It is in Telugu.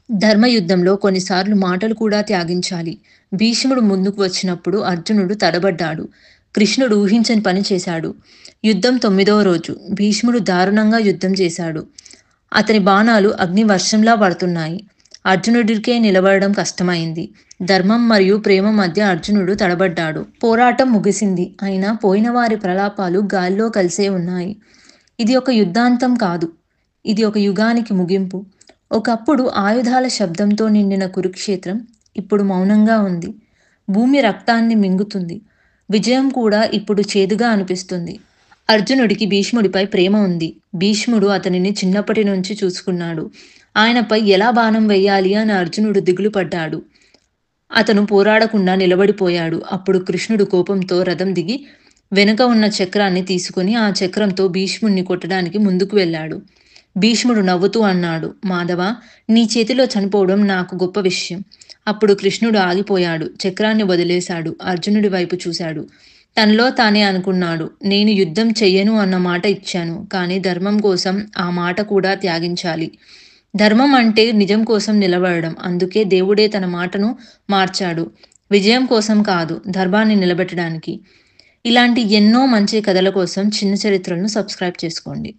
ధర్మయుద్ధంలో కొన్నిసార్లు మాటలు కూడా త్యాగించాలి. భీష్ముడు ముందుకు వచ్చినప్పుడు అర్జునుడు తడబడ్డాడు. కృష్ణుడు ఊహించని పని చేశాడు. యుద్ధం 9వ రోజు. భీష్ముడు దారుణంగా యుద్ధం చేశాడు. అతని బాణాలు అగ్నివర్షంలా పడుతున్నాయి. అర్జునుడికే నిలబడడం కష్టమైంది. ధర్మం మరియు ప్రేమ మధ్య అర్జునుడు తడబడ్డాడు. పోరాటం ముగిసింది. అయినా పోయిన వారి ప్రలాపాలు గాల్లో కలిసే ఉన్నాయి. ఇది ఒక యుద్ధాంతం కాదు. ఇది ఒక యుగానికి ముగింపు. ఒకప్పుడు ఆయుధాల శబ్దంతో నిండిన కురుక్షేత్రం ఇప్పుడు మౌనంగా ఉంది. భూమి రక్తాన్ని మింగుతుంది. విజయం కూడా ఇప్పుడు చేదుగా అనిపిస్తుంది. అర్జునుడికి భీష్ముడిపై ప్రేమ ఉంది. భీష్ముడు అతనిని చిన్నప్పటి నుంచి చూసుకున్నాడు. ఆయనపై ఎలా బాణం వెయ్యాలి అని అర్జునుడు దిగులు పడ్డాడు. అతను పోరాడకుండా నిలబడిపోయాడు. అప్పుడు కృష్ణుడు కోపంతో రథం దిగి వెనుక ఉన్న చక్రాన్ని తీసుకుని ఆ చక్రంతో భీష్ముణ్ణి కొట్టడానికి ముందుకు వెళ్ళాడు. భీష్ముడు నవ్వుతూ అన్నాడు, మాధవ, నీ చేతిలో చనిపోవడం నాకు గొప్ప విషయం. అప్పుడు కృష్ణుడు ఆగిపోయాడు. చక్రాన్ని వదిలేశాడు. అర్జునుడి వైపు చూశాడు. తనలో తానే అనుకున్నాడు, నేను యుద్ధం చెయ్యను అన్న మాట ఇచ్చాను. కానీ ధర్మం కోసం ఆ మాట కూడా త్యాగించాలి. ధర్మం అంటే నిజం కోసం నిలబడడం. అందుకే దేవుడే తన మాటను మార్చాడు. విజయం కోసం కాదు, ధర్మాన్ని నిలబెట్టడానికి. ఇలాంటి ఎన్నో మంచి కథల కోసం చిన్న చరిత్రలను సబ్స్క్రైబ్ చేసుకోండి.